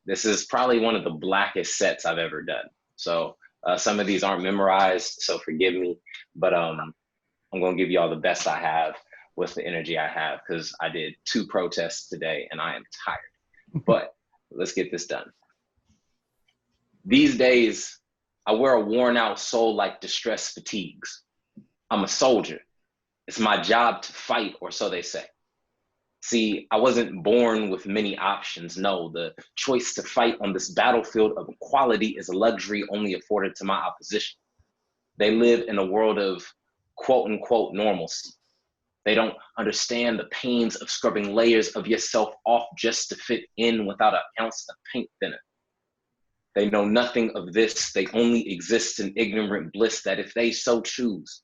This is probably one of the blackest sets I've ever done. So some of these aren't memorized, so forgive me, but I'm gonna give you all the best I have with the energy I have, because I did 2 protests today and I am tired, but let's get this done. These days, I wear a worn out soul like distress fatigues. I'm a soldier. It's my job to fight, or so they say. See, I wasn't born with many options. No, the choice to fight on this battlefield of equality is a luxury only afforded to my opposition. They live in a world of quote unquote normalcy. They don't understand the pains of scrubbing layers of yourself off just to fit in without an ounce of paint thinner. They know nothing of this. They only exist in ignorant bliss that if they so choose,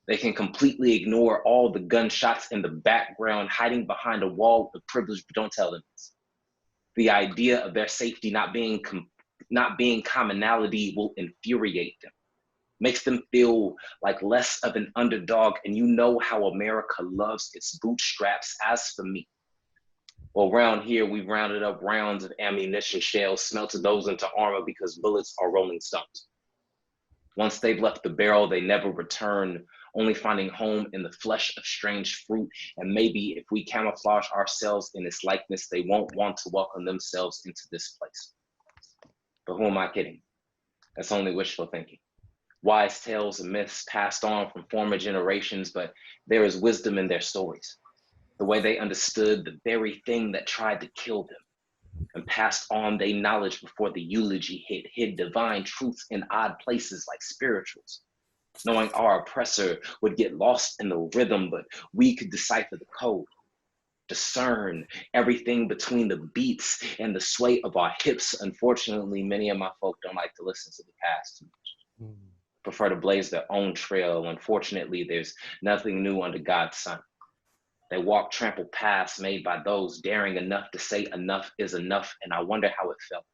they can completely ignore all the gunshots in the background hiding behind a wall of privilege, but don't tell them this. The idea of their safety not being commonality will infuriate them, makes them feel like less of an underdog, and you know how America loves its bootstraps. As for me, well, around here, we've rounded up rounds of ammunition shells, smelted those into armor because bullets are rolling stones. Once they've left the barrel, they never return, only finding home in the flesh of strange fruit. And maybe if we camouflage ourselves in its likeness, they won't want to welcome themselves into this place. But who am I kidding? That's only wishful thinking. Wise tales and myths passed on from former generations, but there is wisdom in their stories. The way they understood the very thing that tried to kill them, and passed on their knowledge before the eulogy hid divine truths in odd places like spirituals. Knowing our oppressor would get lost in the rhythm, but we could decipher the code, discern everything between the beats and the sway of our hips. Unfortunately, many of my folk don't like to listen to the past too much. Prefer to blaze their own trail. Unfortunately, there's nothing new under God's sun. They walk trampled paths made by those daring enough to say enough is enough, and I wonder how it felt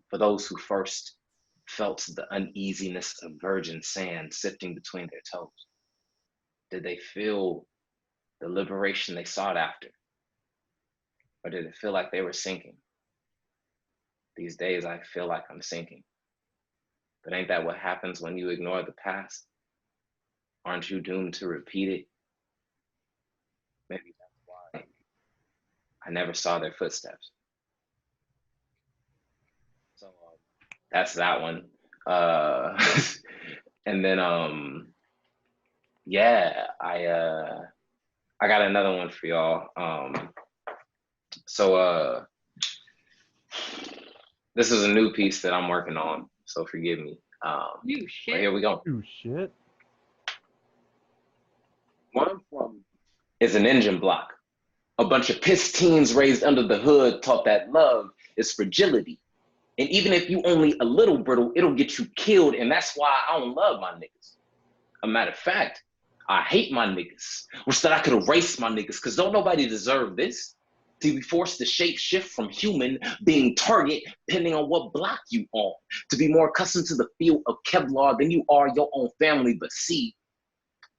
for those who first felt the uneasiness of virgin sand sifting between their toes. Did they feel the liberation they sought after, or did it feel like they were sinking? These days, I feel like I'm sinking. But ain't that what happens when you ignore the past? Aren't you doomed to repeat it? Maybe that's why I never saw their footsteps. So that's that one. And then yeah, I got another one for y'all. So this is a new piece that I'm working on, so forgive me. You shit. Here we go. Oh shit. One from is an engine block. A bunch of piss teens raised under the hood taught that love is fragility. And even if you only a little brittle, it'll get you killed. And that's why I don't love my niggas. A matter of fact, I hate my niggas. Wish that I could erase my niggas, because don't nobody deserve this. To be forced to shape shift from human being target, depending on what block you on. To be more accustomed to the feel of Kevlar than you are your own family. But see,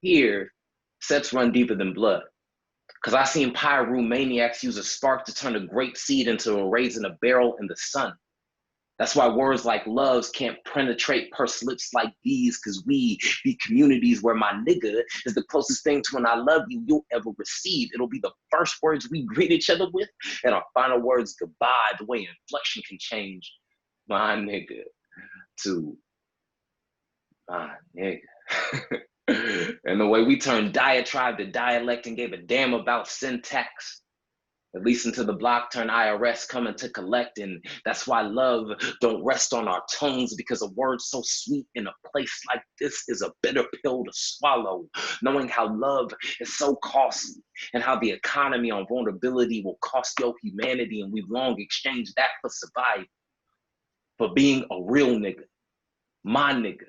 here, sets run deeper than blood. Because I seen pyromaniacs use a spark to turn a grape seed into a raisin a barrel in the sun. That's why words like loves can't penetrate purse lips like these, because we be communities where my nigga is the closest thing to an I love you you'll ever receive. It'll be the first words we greet each other with, and our final words goodbye. The way inflection can change my nigga to my nigga. And the way we turned diatribe to dialect and gave a damn about syntax. At least until the block turned IRS coming to collect. And that's why love don't rest on our tongues, because a word so sweet in a place like this is a bitter pill to swallow. Knowing how love is so costly and how the economy on vulnerability will cost your humanity. And we've long exchanged that for survival. For being a real nigga, my nigga.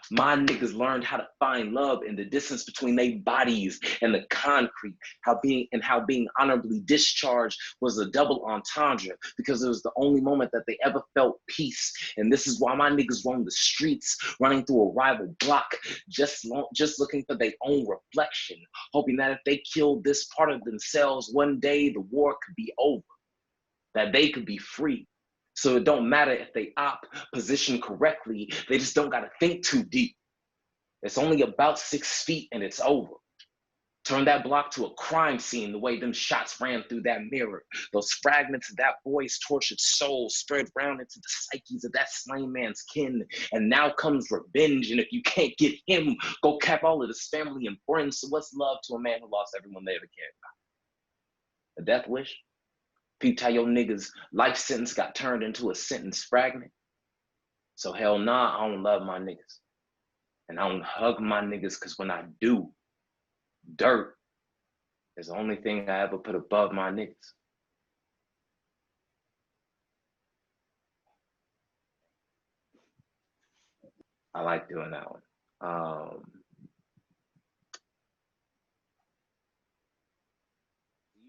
My niggas learned how to find love in the distance between their bodies and the concrete. How being honorably discharged was a double entendre, because it was the only moment that they ever felt peace. And this is why my niggas roam the streets, running through a rival block, just looking for their own reflection, hoping that if they killed this part of themselves, one day the war could be over. that they could be free. So it don't matter if they position correctly, they just don't gotta think too deep. It's only about 6 feet and it's over. Turn that block to a crime scene, the way them shots ran through that mirror. Those fragments of that boy's tortured soul spread round into the psyches of that slain man's kin. And now comes revenge, and if you can't get him, go cap all of his family and friends. So what's love to a man who lost everyone they ever cared about? A death wish? Peep how your niggas' life sentence got turned into a sentence fragment. So hell nah, I don't love my niggas. And I don't hug my niggas, because when I do, dirt is the only thing I ever put above my niggas. I like doing that one.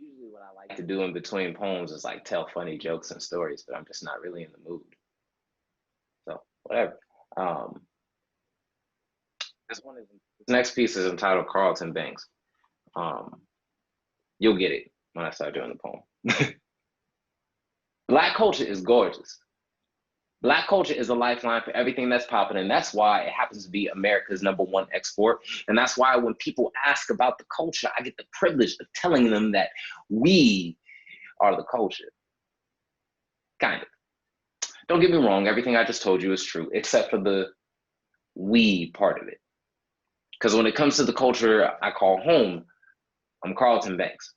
Usually what I like to do in between poems is like tell funny jokes and stories, but I'm just not really in the mood. So whatever. This next piece is entitled Carlton Banks. You'll get it when I start doing the poem. Black culture is gorgeous. Black culture is a lifeline for everything that's popping, and that's why it happens to be America's #1 export. And that's why when people ask about the culture, I get the privilege of telling them that we are the culture. Kind of. Don't get me wrong, everything I just told you is true, except for the we part of it. Because when it comes to the culture I call home, I'm Carlton Banks.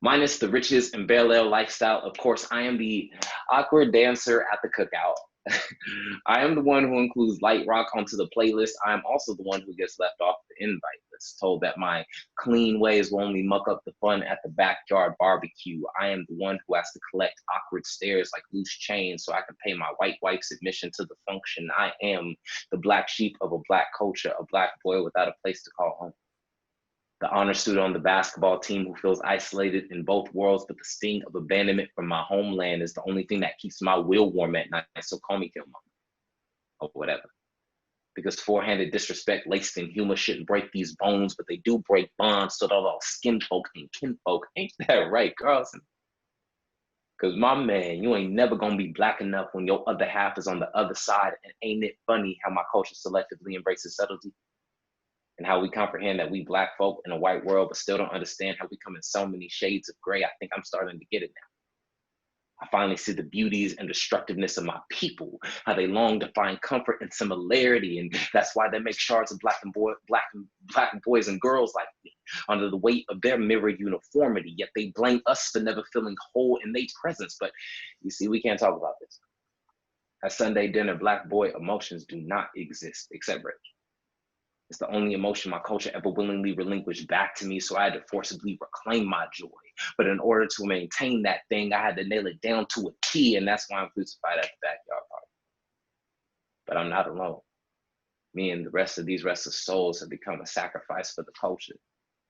Minus the riches and Bel Air lifestyle, of course, I am the awkward dancer at the cookout. I am the one who includes light rock onto the playlist. I am also the one who gets left off the invite list, told that my clean ways will only muck up the fun at the backyard barbecue. I am the one who has to collect awkward stares like loose change so I can pay my white wife's admission to the function. I am the black sheep of a black culture, a black boy without a place to call home. The honor student on the basketball team who feels isolated in both worlds, but the sting of abandonment from my homeland is the only thing that keeps my will warm at night. So call me Killmonger or whatever. Because four-handed disrespect laced in humor shouldn't break these bones, but they do break bonds so that all skin folk and kinfolk. Ain't that right, Carlson? Because my man, you ain't never gonna be black enough when your other half is on the other side. And ain't it funny how my culture selectively embraces subtlety? And how we comprehend that we black folk in a white world, but still don't understand how we come in so many shades of gray. I think I'm starting to get it now. I finally see the beauties and destructiveness of my people, how they long to find comfort and similarity. And that's why they make shards of black boys and girls like me under the weight of their mirrored uniformity. Yet they blame us for never feeling whole in their presence. But you see, we can't talk about this. At Sunday dinner, black boy emotions do not exist except rage. It's the only emotion my culture ever willingly relinquished back to me, so I had to forcibly reclaim my joy. But in order to maintain that thing, I had to nail it down to a key, and that's why I'm crucified at the backyard party. But I'm not alone. Me and the rest of these restless souls have become a sacrifice for the culture,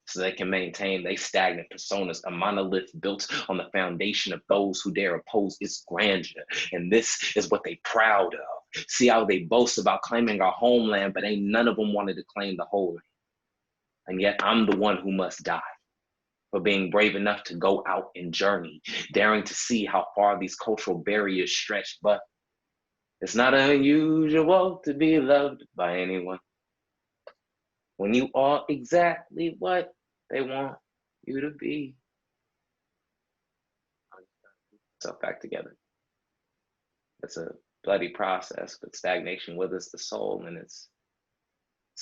so they can maintain their stagnant personas, a monolith built on the foundation of those who dare oppose its grandeur. And this is what they proud of. See how they boast about claiming our homeland, but ain't none of them wanted to claim the whole land. And yet I'm the one who must die for being brave enough to go out and journey, daring to see how far these cultural barriers stretch. But it's not unusual to be loved by anyone when you are exactly what they want you to be. Myself back together. It's a bloody process, but stagnation withers the soul, and it's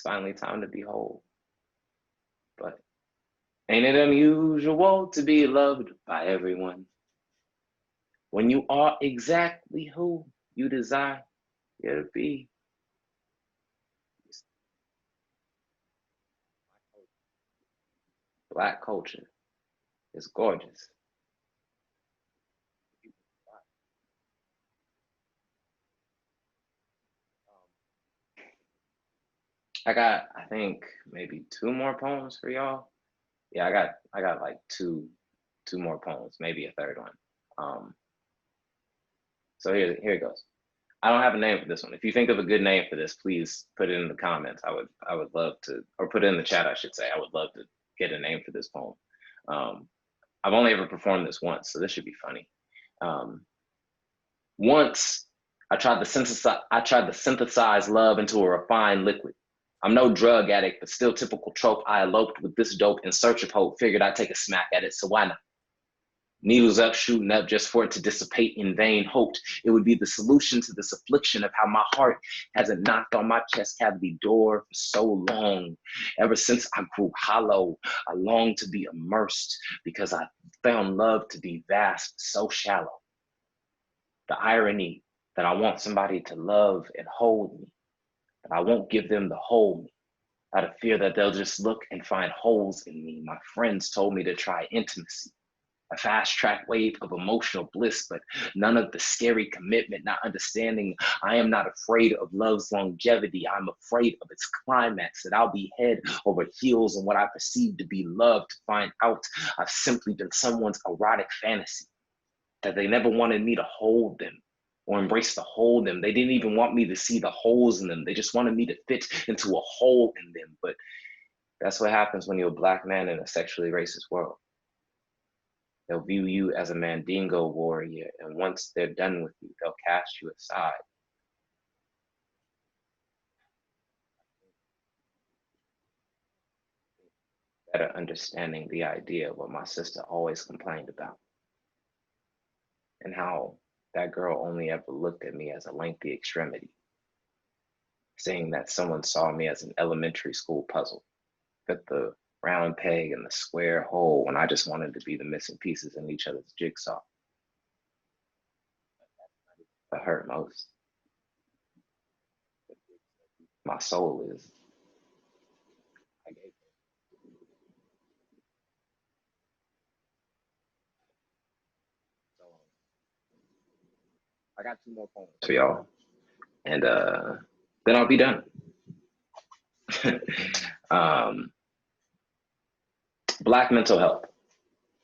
finally time to be whole. But ain't it unusual to be loved by everyone when you are exactly who you desire to be? Black culture is gorgeous. I got, I think, maybe 2 more poems for y'all. Yeah, I got like two more poems, maybe a third one. So here it goes. I don't have a name for this one. If you think of a good name for this, please put it in the comments. I would love to, or put it in the chat, I should say. I would love to get a name for this poem. I've only ever performed this once, so this should be funny. Once I tried to synthesize love into a refined liquid. I'm no drug addict, but still typical trope. I eloped with this dope in search of hope. Figured I'd take a smack at it, so why not? Needles up, shooting up just for it to dissipate in vain. Hoped it would be the solution to this affliction of how my heart hasn't knocked on my chest cavity door for so long. Ever since I grew hollow, I longed to be immersed because I found love to be vast, so shallow. The irony that I want somebody to love and hold me, but I won't give them the whole me. Out of fear that they'll just look and find holes in me. My friends told me to try intimacy, a fast track wave of emotional bliss, but none of the scary commitment, not understanding I am not afraid of love's longevity. I'm afraid of its climax, that I'll be head over heels in what I perceive to be love, to find out I've simply been someone's erotic fantasy, that they never wanted me to hold them or embrace to hold them. They didn't even want me to see the holes in them. They just wanted me to fit into a hole in them. But that's what happens when you're a Black man in a sexually racist world. They'll view you as a Mandingo warrior, and once they're done with you, they'll cast you aside. Better understanding the idea of what my sister always complained about, and how that girl only ever looked at me as a lengthy extremity, saying that someone saw me as an elementary school puzzle, fit the round peg in the square hole when I just wanted to be the missing pieces in each other's jigsaw. What hurt most, my soul is, I gave so I got two more poems for y'all, and then I'll be done. um, Black Mental Health,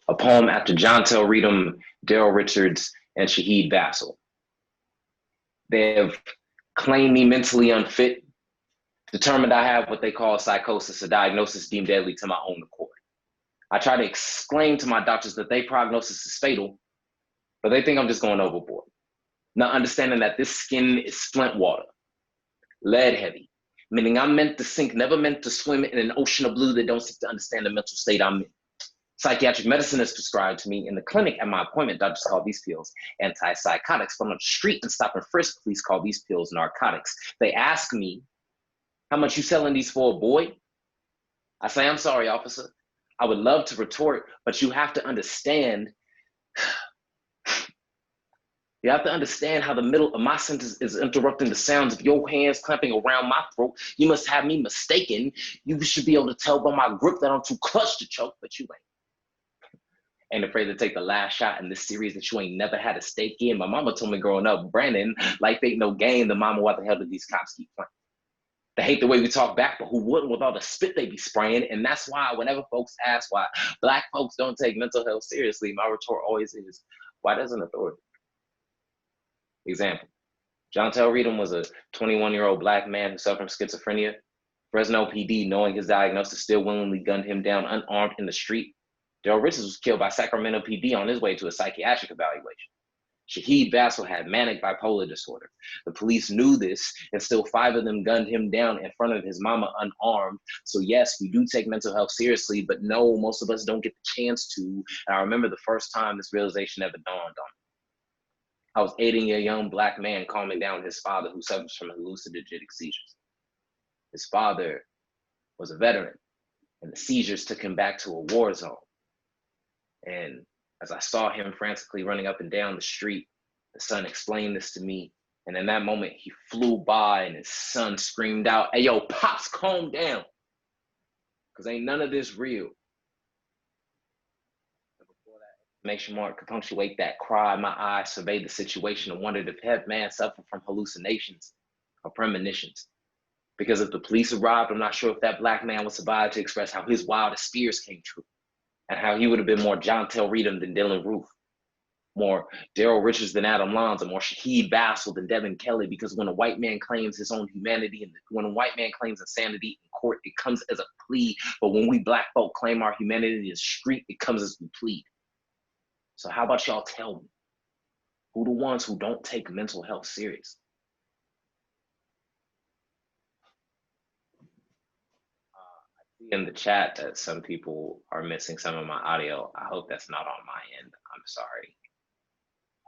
a poem after John Tell Reedham, Daryl Richards, and Shahid Bassel. They have claimed me mentally unfit, determined I have what they call psychosis, a diagnosis deemed deadly to my own accord. I try to explain to my doctors that their prognosis is fatal, but they think I'm just going overboard. Not understanding that this skin is splint water, lead heavy, meaning I'm meant to sink, never meant to swim in an ocean of blue that don't seek to understand the mental state I'm in. Psychiatric medicine is prescribed to me in the clinic at my appointment. Doctors call these pills antipsychotics. But on the street and stop and frisk, police call these pills narcotics. They ask me, how much you selling these for, boy? I say, I'm sorry, officer. I would love to retort, but you have to understand how the middle of my sentence is interrupting the sounds of your hands clamping around my throat. You must have me mistaken. You should be able to tell by my grip that I'm too clutched to choke, but you ain't afraid to take the last shot in this series that you ain't never had a stake in. My mama told me growing up, Brandon, life ain't no game. The mama, what the hell do these cops keep playing? They hate the way we talk back, but who wouldn't with all the spit they be spraying? And that's why whenever folks ask why Black folks don't take mental health seriously, my retort always is, why doesn't authority? Example, John Tell Reedham was a 21-year-old Black man who suffered from schizophrenia. Fresno PD, knowing his diagnosis, still willingly gunned him down unarmed in the street. Daryl Richards was killed by Sacramento PD on his way to a psychiatric evaluation. Shahid Bassel had manic bipolar disorder. The police knew this, and still 5 of them gunned him down in front of his mama unarmed. So yes, we do take mental health seriously, but no, most of us don't get the chance to. And I remember the first time this realization ever dawned on me. I was aiding a young Black man calming down his father who suffers from hallucinogenic seizures. His father was a veteran, and the seizures took him back to a war zone. And as I saw him frantically running up and down the street, the son explained this to me. And in that moment, he flew by and his son screamed out, "Hey, yo, Pops, calm down. Because ain't none of this real." And before that exclamation mark could punctuate that cry, my eyes surveyed the situation and wondered if that man suffered from hallucinations or premonitions. Because if the police arrived, I'm not sure if that Black man would survive to express how his wildest fears came true, and how he would have been more John Tell Reedham than Dylan Roof, more Daryl Richards than Adam Lanza, more Shahid Bassel than Devin Kelly. Because when a white man claims his own humanity, and when a white man claims insanity in court, it comes as a plea. But when we Black folk claim our humanity in the street, it comes as we plead. So how about y'all tell me, Who the ones who don't take mental health serious? I see in the chat that some people are missing some of my audio. I hope that's not on my end. I'm sorry.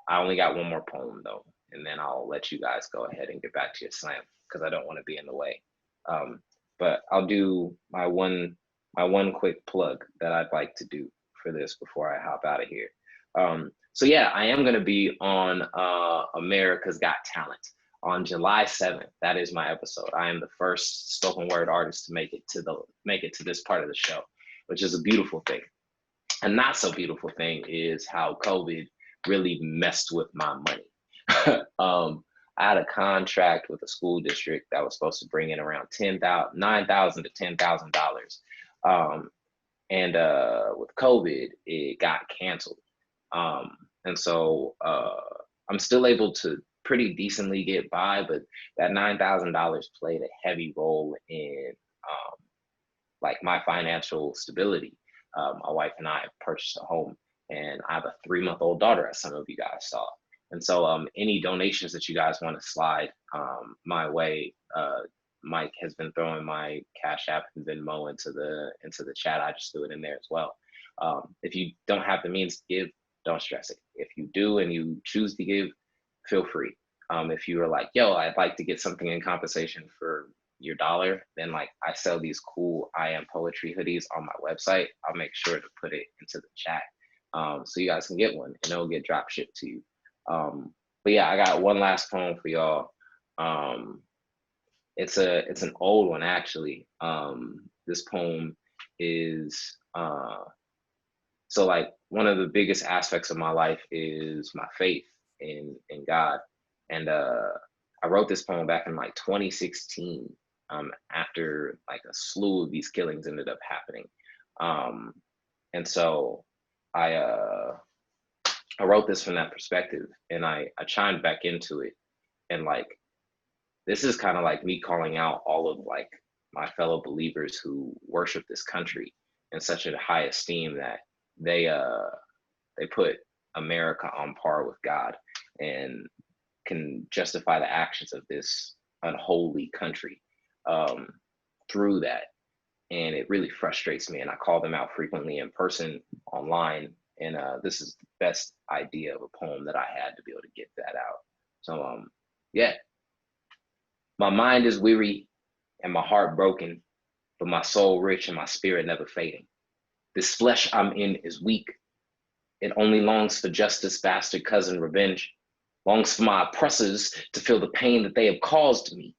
I only got one more poem though, and then I'll let you guys go ahead and get back to your slam because I don't want to be in the way. But I'll do my one quick plug that I'd like to do for this before I hop out of here. So yeah, I am going to be on America's Got Talent on July 7th. That is my episode. I am the first spoken word artist to make it to this part of the show, which is a beautiful thing. A not so beautiful thing is how COVID really messed with my money. I had a contract with a school district that was supposed to bring in around $9,000 to $10,000, and with COVID, it got canceled. And so I'm still able to pretty decently get by, but that $9,000 played a heavy role in like my financial stability. My wife and I have purchased a home, and I have a 3-month-old daughter, as some of you guys saw. And so any donations that you guys want to slide my way, Mike has been throwing my Cash App and Venmo into the chat. I just threw it in there as well. If you don't have the means to give, don't stress it. If you do and you choose to give, feel free. If you are like, yo, I'd like to get something in compensation for your dollar, then like I sell these cool I Am Poetry hoodies on my website. I'll make sure to put it into the chat so you guys can get one and it'll get drop shipped to you. But yeah, I got one last poem for y'all. It's an old one actually. This poem is so like one of the biggest aspects of my life is my faith in God. And I wrote this poem back in like 2016 after like a slew of these killings ended up happening. And so I wrote this from that perspective, and I chimed back into it, and like this is kind of like me calling out all of like my fellow believers who worship this country in such a high esteem that they put America on par with God and can justify the actions of this unholy country through that. And it really frustrates me, and I call them out frequently in person, online, and this is the best idea of a poem that I had to be able to get that out. So yeah, my mind is weary and my heart broken, but my soul rich and my spirit never fading. This flesh I'm in is weak. It only longs for justice, bastard cousin revenge, longs for my oppressors to feel the pain that they have caused me.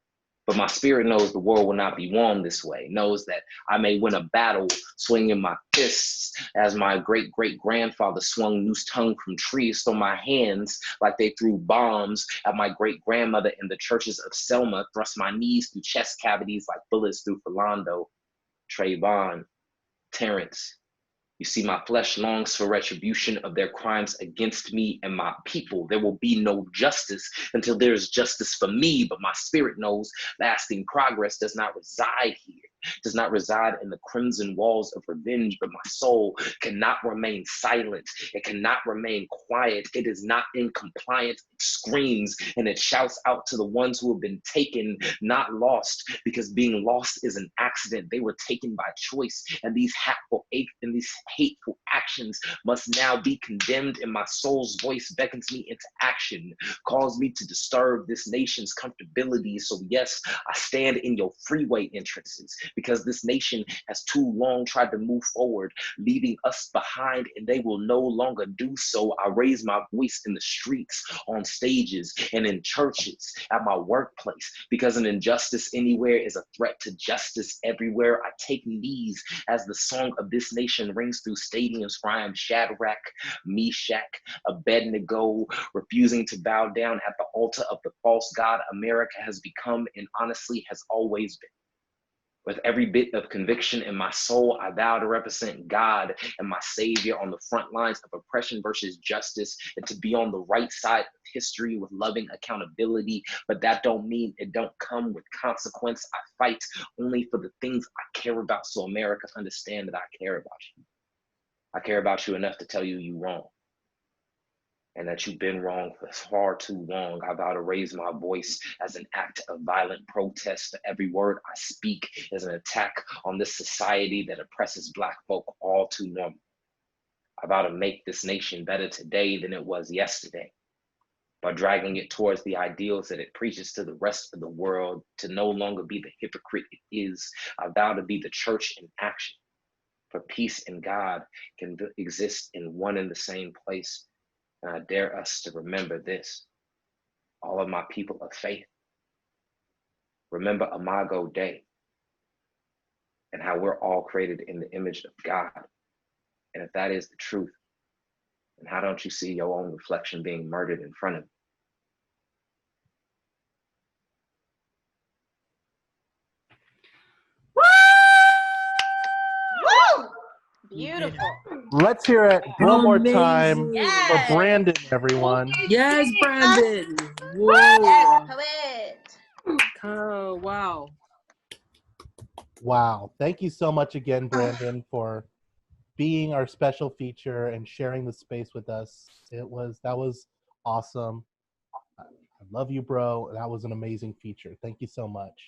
But my spirit knows the world will not be won this way, knows that I may win a battle swinging my fists as my great-great-grandfather swung noose tongue from trees, so my hands, like they threw bombs at my great-grandmother in the churches of Selma, thrust my knees through chest cavities like bullets through Philando, Trayvon, Terrence. You see, my flesh longs for retribution of their crimes against me and my people. There will be no justice until there is justice for me, but my spirit knows lasting progress does not reside here, does not reside in the crimson walls of revenge, but my soul cannot remain silent. It cannot remain quiet. It is not in compliance. It screams and it shouts out to the ones who have been taken, not lost, because being lost is an accident. They were taken by choice, and these hateful actions must now be condemned, and my soul's voice beckons me into action, calls me to disturb this nation's comfortability. So yes, I stand in your freeway entrances, because this nation has too long tried to move forward, leaving us behind, and they will no longer do so. I raise my voice in the streets, on stages, and in churches, at my workplace, because an injustice anywhere is a threat to justice everywhere. I take knees as the song of this nation rings through stadiums where I am Shadrach, Meshach, Abednego, refusing to bow down at the altar of the false god America has become, and honestly has always been. With every bit of conviction in my soul, I vow to represent God and my Savior on the front lines of oppression versus justice, and to be on the right side of history with loving accountability. But that don't mean it don't come with consequence. I fight only for the things I care about, so America understand that I care about you. I care about you enough to tell you you wrong. and that you've been wrong for far too long. I vow to raise my voice as an act of violent protest. Every word I speak is an attack on this society that oppresses Black folk all too normal. I vow to make this nation better today than it was yesterday, by dragging it towards the ideals that it preaches to the rest of the world, to no longer be the hypocrite it is. I vow to be the church in action, for peace and God can exist in one and the same place. And I dare us to remember this, all of my people of faith. Remember Imago Dei and how we're all created in the image of God. And if that is the truth, then how don't you see your own reflection being murdered in front of you? Woo! Beautiful. Let's hear it one more time Yes. for Brandon, everyone. Yes, Brandon. Whoa. Yes, poet. Oh, wow. Wow. Thank you so much again, Brandon, for being our special feature and sharing the space with us. That was awesome. I love you, bro. That was an amazing feature. Thank you so much.